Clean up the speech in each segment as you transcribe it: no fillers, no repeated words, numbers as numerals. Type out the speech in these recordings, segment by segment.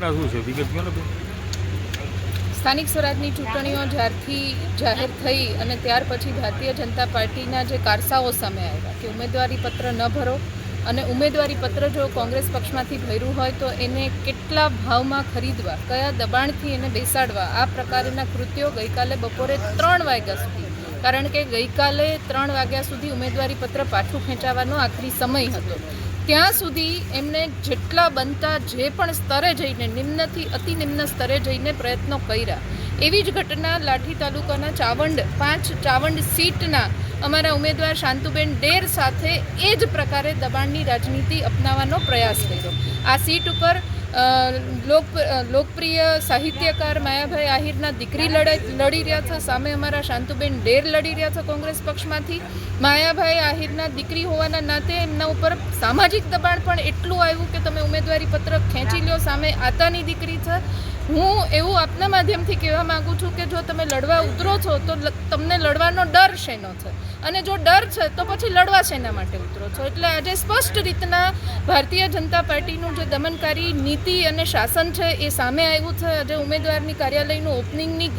ઘટના શું છે વિગત કહો ને બેન. સ્થાનિક સ્વરાજની ચૂંટણીઓ જ્યારથી જાહેર થઈ અને ત્યાર પછી ભારતીય જનતા પાર્ટીના જે કારસાઓ સામે આવ્યા કે ઉમેદવારી પત્ર ન ભરો અને ઉમેદવારી પત્ર જો કોંગ્રેસ પક્ષમાંથી ભર્યું હોય તો એને કેટલા ભાવમાં ખરીદવા, કયા દબાણથી એને બેસાડવા, આ પ્રકારના કૃત્યો ગઈકાલે બપોરે 3 વાગ્યા સુધી, કારણ કે ગઈકાલે 3 વાગ્યા સુધી ઉમેદવારી પત્ર પાછું ખેંચાવાનો આખરી સમય હતો, ત્યાં સુધી એમને જેટલા બનતા જે પણ સ્તરે જઈને નિમ્નથી અતિ નિમ્ન સ્તરે જઈને પ્રયત્નો કર્યા. એવી જ ઘટના લાઠી તાલુકાના ચાવંડ સીટના અમારા ઉમેદવાર શાંતુબેન ડેર સાથે એ જ પ્રકારે દબાણની રાજનીતિ અપનાવવાનો પ્રયાસ કર્યો. આ સીટ ઉપર લોકપ્રિય સાહિત્યકાર માયાભાઈ આહિરના દીકરી લડી રહ્યા છે, સામે અમારા શાંતુબેન ડેર લડી રહ્યા છે કોંગ્રેસ પક્ષમાંથી. માયાભાઈ આહિરના દીકરી હોવાના નાતે એમના ઉપર સામાજિક દબાણ પણ એટલું આવ્યું કે તમે ઉમેદવારી પત્ર ખેંચી લો, સામે આતાની દીકરી છે. હું એવું આપના માધ્યમથી કહેવા માગું છું કે જો તમે લડવા ઉતરો છો તો તમને લડવાનો ડર શેનો છે, અને જો ડર છે તો પછી લડવા શેના માટે ઉતરો છો. એટલે આજે સ્પષ્ટ રીતના ભારતીય જનતા પાર્ટીનું જે દમનકારી નીતિ અને શાસન છે એ સામે આવ્યું છે. આજે ઉમેદવારની કાર્યાલયનું ઓપનિંગની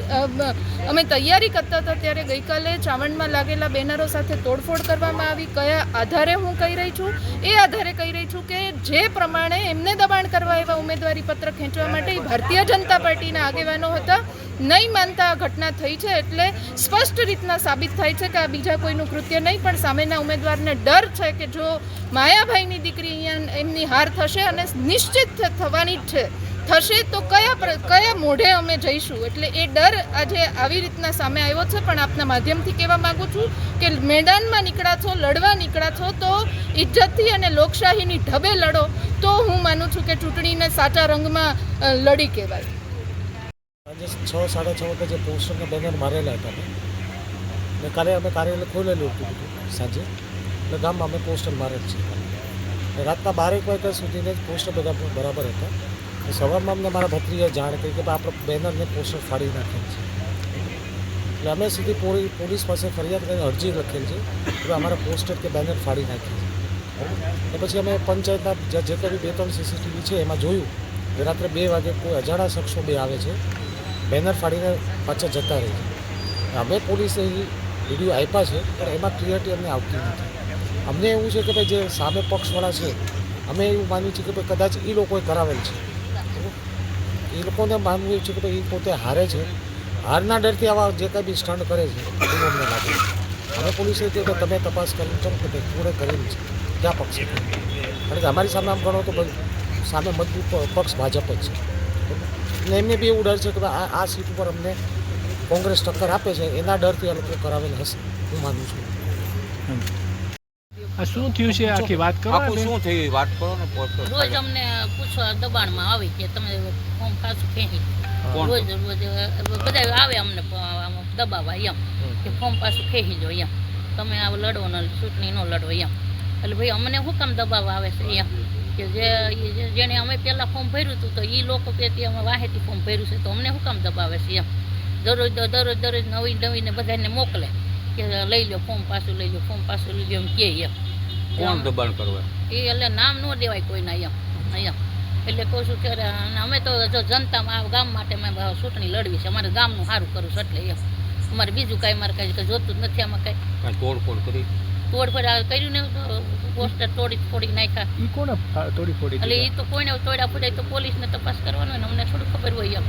અમે તૈયારી કરતા હતા ત્યારે ગઈકાલે ચાવંડમાં લાગેલા બેનરો સાથે તોડફોડ કરવામાં આવી. કયા આધારે હું કહી રહી છું? એ આધારે કહી રહી છું કે જે પ્રમાણે એમને દબાણ કરવા એવા ઉમેદવારી પત્ર ખેંચવા માટે ભારતીય જનતા પાર્ટીના આગેવાનો હતા, નહીં માનતા આ ઘટના થઈ છે. એટલે સ્પષ્ટ રીતના સાબિત થાય છે કે આ બીજા કોઈનું કૃત્ય નહીં, પણ સામેના ઉમેદવારને ડર છે કે જો માયાભાઈની દીકરી અહીંયા એમની હાર થશે અને નિશ્ચિત થવાની જ છે, થશે તો કયા મોઢે અમે જઈશું. એટલે એ ડર આજે આવી રીતના સામે આવ્યો છે. પણ આપના માધ્યમથી કહેવા માગું છું કે મેદાનમાં નીકળ્યા છો, લડવા નીકળ્યા છો તો ઇજ્જતથી અને લોકશાહીની ઢબે લડો, તો હું માનું છું કે ચૂંટણીને સાચા રંગમાં લડી કહેવાય. આજે 6-6:30 વાગે જે પોસ્ટરના બેનર મારેલા હતા ને કાલે અમે કાર્યાલય ખોલેલું હતું સાંજે, એટલે ગામમાં અમે પોસ્ટર મારેલ છે. રાતના 12 વાગ્યા સુધીને જ પોસ્ટર બધા બરાબર હતા. સવારમાં અમને મારા ભત્રીએ જાણ કરી કે આપણે બેનરને પોસ્ટર ફાડી નાખેલ છે. એટલે અમે સીધી પોલીસ પાસે ફરિયાદ કરીને અરજી લખેલ છે કે અમારા પોસ્ટર કે બેનર ફાડી નાખી છે. પછી અમે પંચાયતના જે કંઈ 2-3 CCTV છે એમાં જોયું કે રાત્રે 2 વાગે કોઈ અજાણા શખ્સો આવે છે, બેનર ફાડીને પાછા જતા રહે છે. અમે પોલીસે વિડીયો આપ્યા છે પણ એમાં ક્લિયરિટી અમને આવતી નથી. અમને એવું છે કે ભાઈ જે સામે પક્ષવાળા છે, અમે એવું માનીએ છીએ કે ભાઈ કદાચ એ લોકોએ કરાવેલ છે. એ લોકોને માનવું છે કે ભાઈ એ પોતે હારે છે, હારના ડરથી આવા જે કાંઈ બી સ્ટન્ટ કરે છે એવું અમને લાગે છે. અમે પોલીસે કહ્યું કે તમે તપાસ કરીને ચમ કે પૂરે કરેલી છે ક્યાં પક્ષે, કારણ કે અમારી સામે આમ ગણો તો સામે મજબૂત પક્ષ ભાજપ જ છે. અને એમને બી એવું ડર છે કે આ સીટ ઉપર અમને કોંગ્રેસ ટક્કર આપે છે, એના ડરથી આ લોકો કરાવેલ હશે હું માનું છું. આ શું થયું છે આખી વાત કરો. શું થયું વાત કરો ને. રોજ અમને પૂછવા દબાણમાં આવી કે તમે ફોર્મ પાછું ખેંચી, રોજ બધા આવે અમને દબાવવા એમ કે ફોર્મ પાછું ખેંચી લો એમ, તમે આ લડો ને ચૂંટણી ન લડો એમ. એટલે ભાઈ અમને શું કામ દબાવવા આવે છે એમ કે જેણે અમે પહેલાં ફોર્મ ભર્યું હતું તો એ લોકો પેથી અમે વાહેથી ફોર્મ ભર્યું છે તો અમને શું કામ દબાવે છે એમ. દરરોજ નવીને બધાને મોકલે કે લઈ લો ફોર્મ પાછું લઈ લો, ફોર્મ પાછું લઈ લો એમ કે એમ. કોણ દબાણ કરવા? એ એટલે નામ ન દેવાય કોઈના એમ અહીંયા. એટલે કહું છું કે અમે તો જો જનતામાં ગામ માટે મેં ચૂંટણી લડવી છે, અમારે ગામનું સારું કરવું છે એટલે એમ. અમારે બીજું કાંઈ મારે કાંઈ જોતું જ નથી. આમાં કાંઈ તોડફોડ કરી? તોડફોડ કર્યું ને, પોસ્ટર તોડી નાખ્યા. ઈ કોને તોડી ફોડી? એટલે એ તો કોઈને તોડ્યા ફોડ્યા તો પોલીસને તપાસ કરવાનો ને, અમને થોડું ખબર હોય એમ.